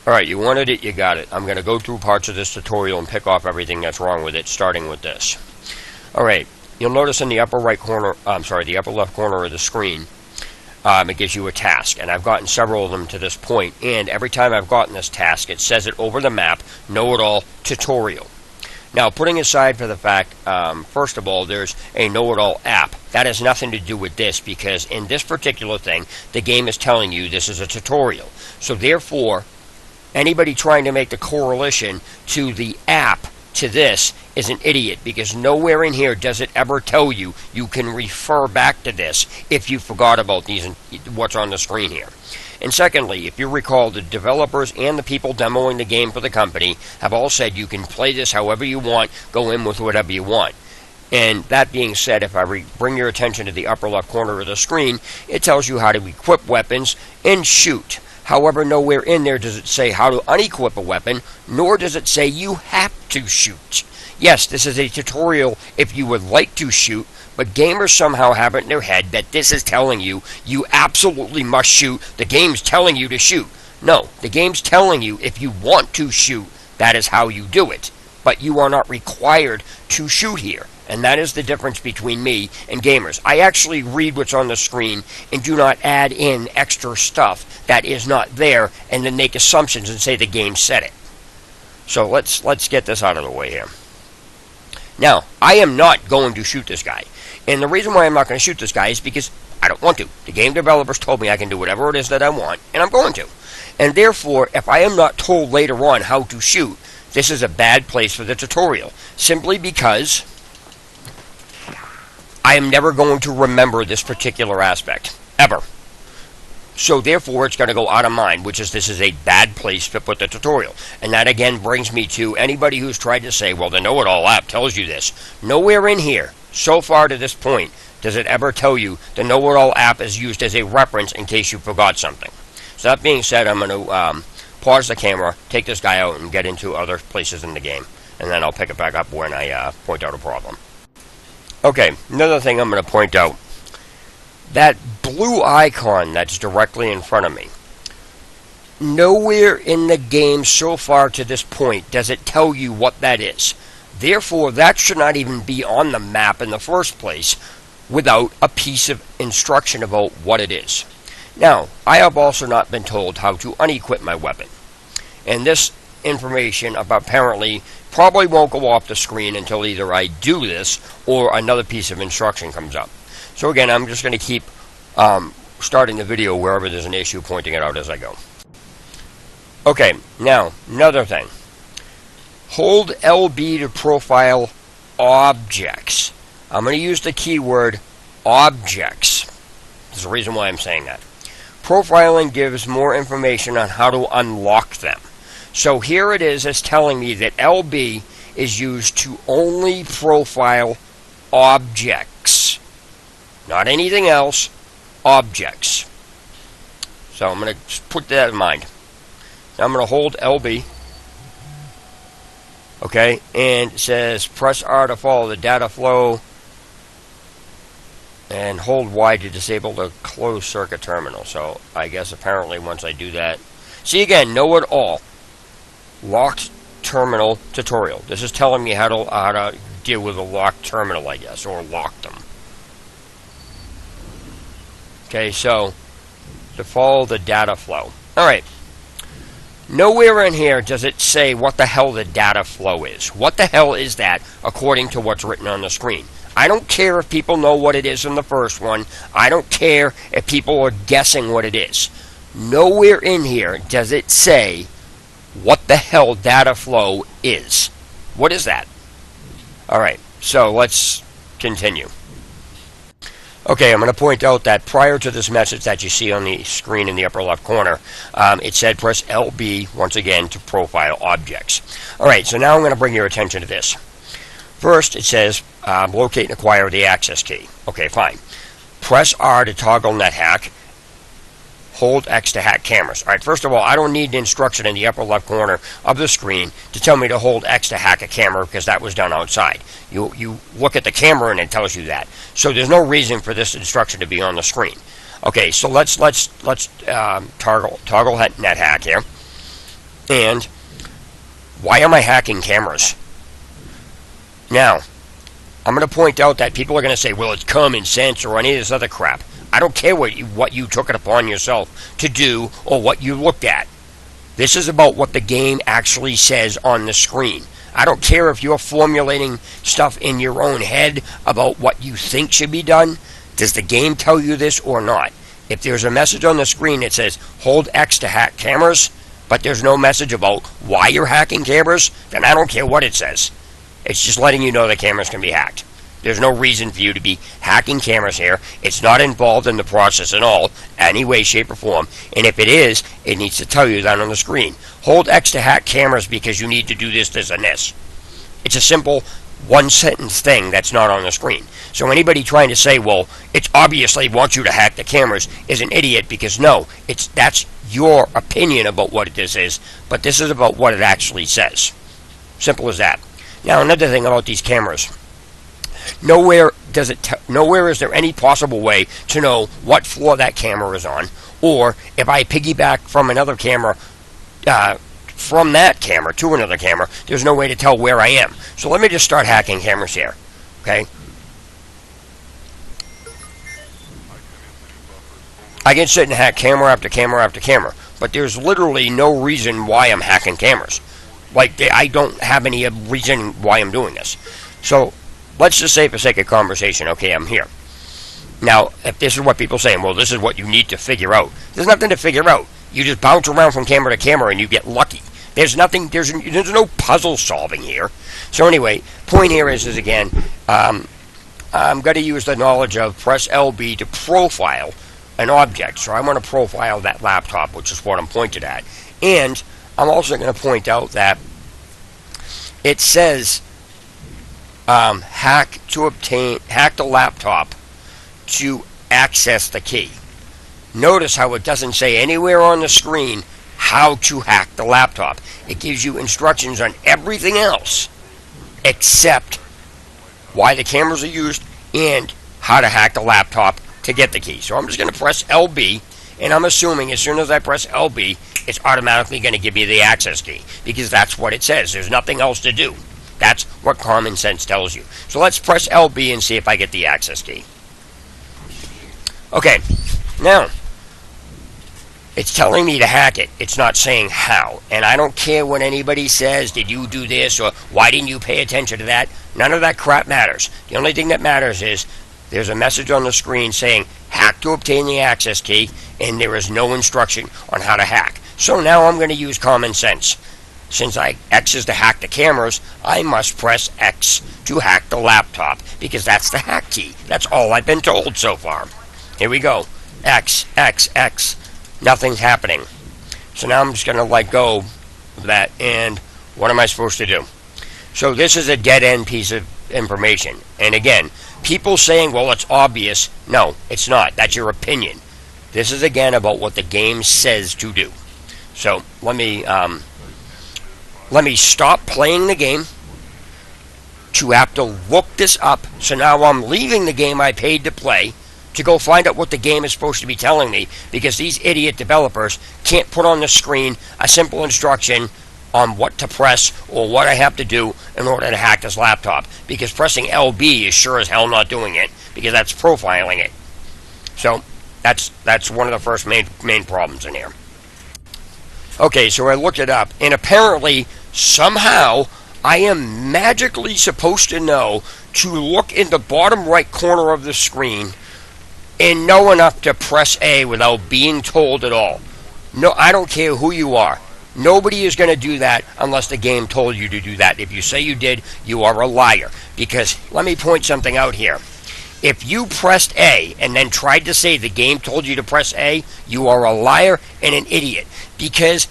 Alright, you wanted it, you got it. I'm going to go through parts of this tutorial and pick off everything that's wrong with it, starting with this. Alright, you'll notice in the upper right corner, the upper left corner of the screen, it gives you a task, and I've gotten several of them to this point, and every time I've gotten this task, it says it over the map, know-it-all tutorial. Now, putting aside for the fact, first of all, there's a know-it-all app. That has nothing to do with this, because in this particular thing, the game is telling you this is a tutorial. So therefore, anybody trying to make the correlation to the app to this is an idiot, because nowhere in here does it ever tell you you can refer back to this if you forgot about these and what's on the screen here. And secondly, if you recall, the developers and the people demoing the game for the company have all said you can play this however you want, go in with whatever you want. And that being said, if I bring your attention to the upper left corner of the screen, it tells you how to equip weapons and shoot. However, nowhere in there does it say how to unequip a weapon, nor does it say you have to shoot. Yes, this is a tutorial if you would like to shoot, but gamers somehow have it in their head that this is telling you you absolutely must shoot. The game's telling you to shoot. No, the game's telling you if you want to shoot, that is how you do it. But you are not required to shoot here. And that is the difference between me and gamers. I actually read what's on the screen and do not add in extra stuff that is not there and then make assumptions and say the game said it. So let's get this out of the way here. Now, I am not going to shoot this guy. And the reason why I'm not going to shoot this guy is because I don't want to. The game developers told me I can do whatever it is that I want, and I'm going to. And therefore, if I am not told later on how to shoot, this is a bad place for the tutorial. Simply because I am never going to remember this particular aspect. Ever. So therefore, it's going to go out of mind, which is this is a bad place to put the tutorial. And that again brings me to anybody who's tried to say, well, the know-it-all app tells you this. Nowhere in here, so far to this point, does it ever tell you the know-it-all app is used as a reference in case you forgot something. So that being said, I'm going to pause the camera, take this guy out, and get into other places in the game. And then I'll pick it back up when I point out a problem. Okay, another thing I'm going to point out. That blue icon that's directly in front of me. Nowhere in the game so far to this point does it tell you what that is. Therefore, that should not even be on the map in the first place without a piece of instruction about what it is. Now, I have also not been told how to unequip my weapon. And this information apparently probably won't go off the screen until either I do this or another piece of instruction comes up. So again, I'm just going to keep starting the video wherever there's an issue, pointing it out as I go. Okay, now, another thing. Hold LB to profile objects. I'm going to use the keyword objects. There's a reason why I'm saying that. Profiling gives more information on how to unlock them. So here it is, it's telling me that LB is used to only profile objects. Not anything else, objects. So I'm going to put that in mind. Now I'm going to hold LB. Okay, and it says press R to follow the data flow and hold Y to disable the closed circuit terminal. So I guess apparently once I do that. See again, know it all. Locked terminal tutorial. This is telling me how to deal with a locked terminal, I guess, or lock them. Okay, so to follow the data flow. Alright. Nowhere in here does it say what the hell the data flow is. What the hell is that according to what's written on the screen? I don't care if people know what it is in the first one. I don't care if people are guessing what it is. Nowhere in here does it say what the hell data flow is. What is that? Alright, so let's continue. Okay, I'm going to point out that prior to this message that you see on the screen in the upper left corner, it said press LB once again to profile objects. Alright, so now I'm going to bring your attention to this. First, it says locate and acquire the access key. Okay, fine. Press R to toggle NetHack. Hold X to hack cameras. Alright, first of all, I don't need the instruction in the upper left corner of the screen to tell me to hold X to hack a camera because that was done outside. You look at the camera and it tells you that. So there's no reason for this instruction to be on the screen. Okay, so let's toggle NetHack here. And why am I hacking cameras? Now, I'm going to point out that people are going to say, well, it's common sense or any of this other crap. I don't care what you took it upon yourself to do or what you looked at. This is about what the game actually says on the screen. I don't care if you're formulating stuff in your own head about what you think should be done. Does the game tell you this or not? If there's a message on the screen that says, hold X to hack cameras, but there's no message about why you're hacking cameras, then I don't care what it says. It's just letting you know that cameras can be hacked. There's no reason for you to be hacking cameras here. It's not involved in the process at all, any way, shape, or form. And if it is, it needs to tell you that on the screen. Hold X to hack cameras because you need to do this, this, and this. It's a simple one-sentence thing that's not on the screen. So anybody trying to say, well, it obviously wants you to hack the cameras is an idiot, because no, that's your opinion about what this is, but this is about what it actually says. Simple as that. Now, another thing about these cameras. Nowhere is there any possible way to know what floor that camera is on, or if I piggyback from another camera, from that camera to another camera, there's no way to tell where I am. So let me just start hacking cameras here. Okay? I can sit and hack camera after camera after camera, but there's literally no reason why I'm hacking cameras. Like, I don't have any reason why I'm doing this. So let's just say, for sake of conversation, okay, I'm here. Now, if this is what people are saying, well, this is what you need to figure out. There's nothing to figure out. You just bounce around from camera to camera and you get lucky. There's nothing, there's no puzzle solving here. So anyway, point here is again, I'm going to use the knowledge of press LB to profile an object. So I want to profile that laptop, which is what I'm pointed at. And I'm also going to point out that it says hack the laptop to access the key. Notice how it doesn't say anywhere on the screen how to hack the laptop. It gives you instructions on everything else except why the cameras are used and how to hack the laptop to get the key. So I'm just going to press LB, and I'm assuming as soon as I press LB, it's automatically going to give me the access key, because that's what it says. There's nothing else to do. That's what common sense tells you. So let's press LB and see if I get the access key. Okay, now it's telling me to hack it. It's not saying how. And I don't care what anybody says. Did you do this? Or why didn't you pay attention to that? None of that crap matters. The only thing that matters is there's a message on the screen saying hack to obtain the access key, and there is no instruction on how to hack. So now I'm going to use common sense. Since X is to hack the cameras, I must press X to hack the laptop, because that's the hack key. That's all I've been told so far. Here we go. X, X, X. Nothing's happening. So now I'm just going to let go of that, and what am I supposed to do? So this is a dead-end piece of information. And again, people saying, well, it's obvious. No, it's not. That's your opinion. This is, again, about what the game says to do. So let me stop playing the game to have to look this up. So now I'm leaving the game I paid to play to go find out what the game is supposed to be telling me, because these idiot developers can't put on the screen a simple instruction on what to press or what I have to do in order to hack this laptop, because pressing LB is sure as hell not doing it, because that's profiling it. So that's one of the first main problems in here. Okay, so I looked it up, and apparently somehow I am magically supposed to know to look in the bottom right corner of the screen and know enough to press A without being told at all. No, I don't care who you are. Nobody is going to do that unless the game told you to do that. If you say you did, you are a liar. Because let me point something out here. If you pressed A and then tried to say the game told you to press A, you are a liar and an idiot. Because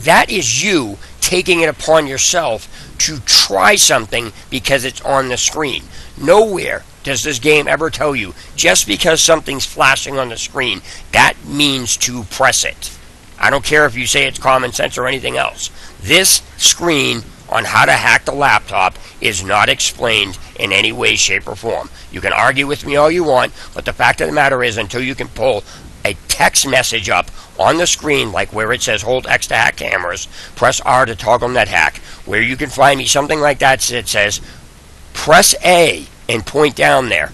that is you taking it upon yourself to try something because it's on the screen. Nowhere does this game ever tell you, just because something's flashing on the screen, that means to press it. I don't care if you say it's common sense or anything else. This screen on how to hack the laptop is not explained in any way, shape, or form. You can argue with me all you want, but the fact of the matter is, until you can pull a text message up on the screen, like where it says hold X to hack cameras, press R to toggle net hack, where you can find me something like that that says press A and point down there.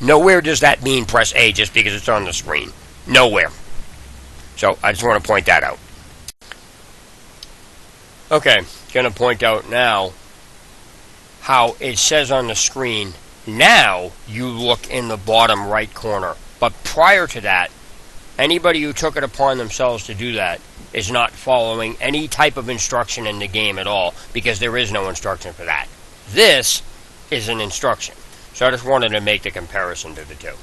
Nowhere does that mean press A just because it's on the screen. Nowhere. So I just want to point that out. Okay, going to point out now how it says on the screen, now you look in the bottom right corner. But prior to that, anybody who took it upon themselves to do that is not following any type of instruction in the game at all, because there is no instruction for that. This is an instruction. So I just wanted to make the comparison to the two.